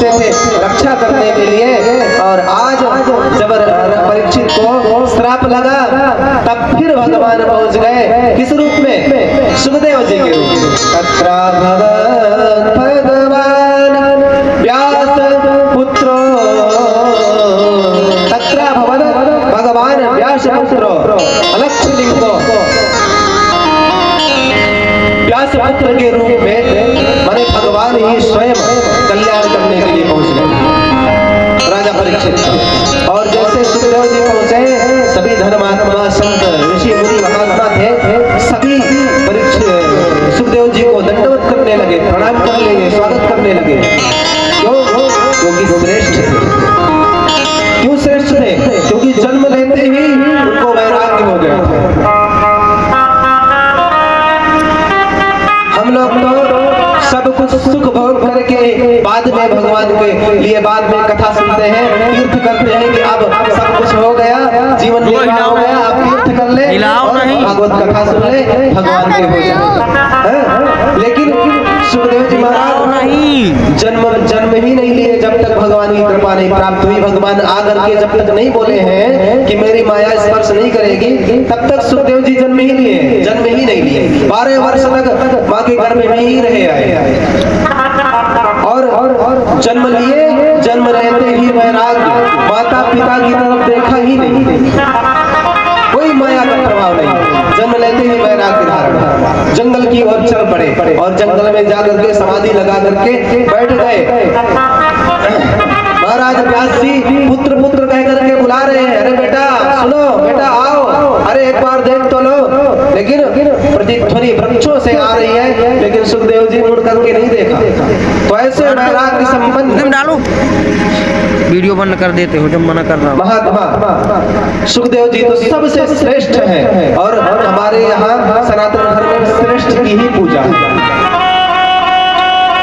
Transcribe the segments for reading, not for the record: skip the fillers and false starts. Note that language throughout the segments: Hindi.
पहुंचे थे रक्षा करने के लिए, और आज जब परीक्षित को श्राप लगा तब फिर भगवान पहुंच गए किस रूप में? सुखदेव जी के रूप में। तत्रा भगवान व्यास पुत्रो, तत्रा भगवान व्यास पुत्रो, अलक्ष्य लिंग को व्यास पुत्र के रूप में माने भगवान ही स्वयं कल्याण करने के लिए पहुंच गए राजा परीक्षित। और जैसे सुखदेव जी पहुंचे, सभी धर्मात्मा संत ऋषि मुनि महात्मा थे, सभी परीक्षित सुखदेव जी को दंडवत करने लगे, प्रणाम कर लेंगे, स्वागत करने लगे। क्यों? क्योंकि श्रेष्ठ थे। क्यों श्रेष्ठ थे? क्योंकि जन्म लेते ही उनको वैराग्य हो गया था। हम लोग तो सब कुछ सुख भोग करके बाद में भगवान के लिए बाद में कथा सुनते हैं, तीर्थ करते हैं कि अब सब कुछ हो गया, जीवन निर्वाह हो गया, अब तीर्थ कर ले और भागवत कथा सुन ले, भगवान के हो जाए। लेकिन सुखदेव जी महाराज जन्म ही नहीं लिए जब तक भगवान की कृपा नहीं प्राप्त हुई। भगवान आकर के जब तक नहीं बोले हैं कि मेरी माया स्पर्श नहीं करेगी, तब तक सुखदेव जी जन्म ही नहीं लिए। 12 वर्ष तक माँ के घर में ही रहे आए और जन्म लिए, जन्म रहते ही वैराग्य, माता पिता की तरफ देखा ही नहीं, कोई माया का प्रभाव नहीं, जन्म लेते ही वैराग्य धारण, जंगल की ओर चल पड़े और जंगल में जाकर के समाधि लगा करके बैठ गए। महाराज व्यास जी पुत्र पुत्र कह करके बुला रहे हैं, अरे बेटा सुनो, बेटा आओ, अरे एक बार देख तो लो। लेकिन प्रतिध्वनि वृक्षों से आ रही है, लेकिन सुखदेव जी मुड़ करके नहीं देखा। तो ऐसे वैराग्य संपन्न डालो, वीडियो बंद कर देते हो जब मना कर रहा हूं। महात्मा सुखदेव जी तो सबसे श्रेष्ठ है, और हमारे यहाँ सनातन धर्म में श्रेष्ठ की ही पूजा है।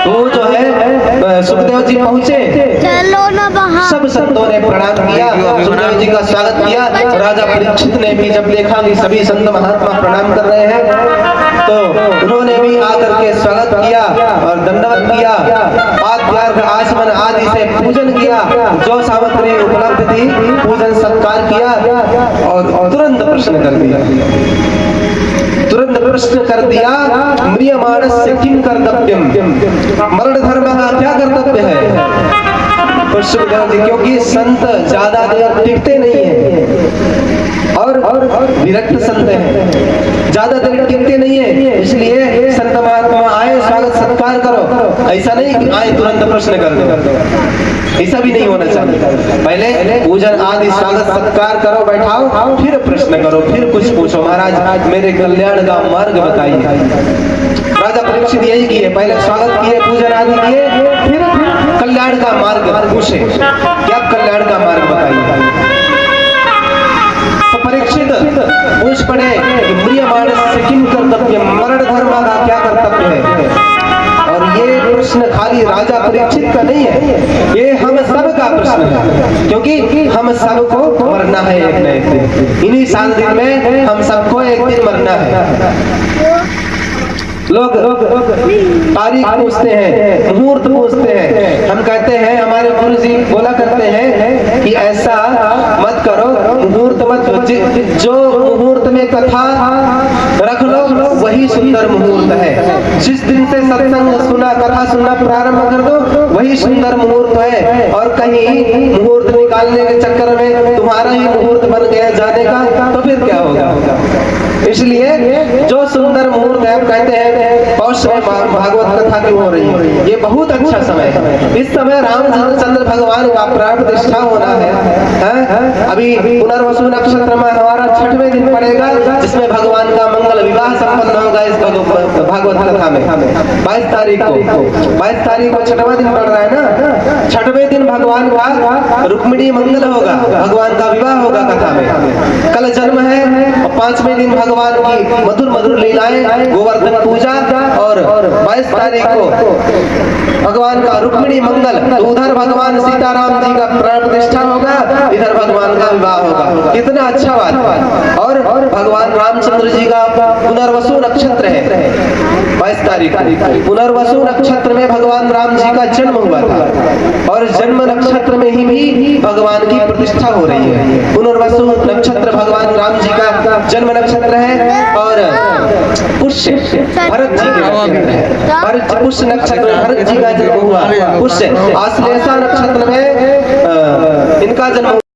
तो जो है सुखदेव जी पहुंचे, सब संतों ने प्रणाम किया, सुखदेव जी का स्वागत किया। राजा परीक्षित ने भी जब देखा कि सभी संत महात्मा प्रणाम कर रहे हैं, तो उन्होंने भी आकर के स्वागत किया और दंडवत किया, पाद्यार्घ आचमन आदि से पूजन किया, जो सामग्री उपलब्ध थी पूजन सत्कार किया, और तुरंत प्रश्न कर दिया, म्रियमाणस्य किम कर्तव्यम, मरण धर्म का क्या कर्तव्य है? तो सुखदेव जी, क्योंकि संत ज्यादा देर टिकते नहीं है और विरक्त संत हैं, ज्यादा देर टिकते नहीं है, इसलिए संत महात्मा आए स्वागत सत्कार करो, ऐसा नहीं कि आए तुरंत प्रश्न कर दो, ऐसा भी नहीं होना चाहिए। पहले पूजन आदि स्वागत सत्कार करो, बैठाओ, फिर प्रश्न करो, फिर कुछ पूछो, महाराज मेरे कल्याण का मार्ग बताइए। राजा परीक्षित यही किए, पहले स्वागत किए, पूजन आदि किए, फिर कल्याण का मार्ग पूछे, क्या कल्याण का मार्ग बताइए। तो परीक्षित पूछ पड़े कि म्रियमाणस्य किम कर्तव्यम, मरण धर्म का क्या कर्तव्य है। और ये प्रश्न खाली राजा परीक्षित का नहीं है, ये हम सब का प्रश्न है, क्योंकि हम सबको मरना है एक न एक दिन, इन्हीं 7 दिन में हम सबको एक दिन मरना है। लोग तारीख पूछते हैं, मुहूर्त पूछते हैं, हम कहते हैं, हमारे गुरु जी बोला करते हैं कि ऐसा मत करो, मुहूर्त मत, जो मुहूर्त में कथा रख लो वही सुंदर मुहूर्त है। जिस दिन से सत्संग सुना, कथा सुनना प्रारंभ कर दो, वही सुंदर मुहूर्त है। और कहीं मुहूर्त निकालने के चक्कर में तुम्हारा ही मुहूर्त बन गया जाने का, तो फिर क्या होगा। इसलिए जो सुंदर मुहूर्त है, कहते हैं पौष में भागवत कथा क्यों हो रही है, ये बहुत अच्छा समय है। इस समय रामचंद्र भगवान का प्राण प्रतिष्ठा होना है। अभी पुनर्वसु नक्षत्र में हमारा 6वें दिन पड़ेगा, जिसमें भगवान का मंगल विवाह संपन्न होगा इस भागवत कथा में 22 तारीख को 6वां दिन पड़ रहा है ना। 6वें 5वें दिन भगवान का रुक्मिणी मंगल होगा, भगवान का विवाह होगा कथा में। कल जन्म है और 5वें दिन भगवान की मधुर मधुर लीलाएं, गोवर्धन पूजा और 22 तारीख को भगवान का रुक्मिणी मंगल। तो उधर भगवान सीताराम जी का प्राण प्रतिष्ठा होगा, इधर भगवान का विवाह होगा। कितना अच्छा बात है। और भगवान रामचंद्र जी का पुनर्वसु नक्षत्र है 22 तारीख को। पुनर्वसु नक्षत्र में भगवान राम जी का जन्म हुआ था और जन्म नक्षत्र में ही भी भगवान की प्रतिष्ठा हो रही है। पुनर्वसु नक्षत्र भगवान राम जी का जन्म नक्षत्र है और पुष्य भरत जी के नक्षत्र है। भरत पुष्य नक्षत्र में भरत जी का जन्म हुआ। पुष्य आश्लेषा नक्षत्र में इनका जन्म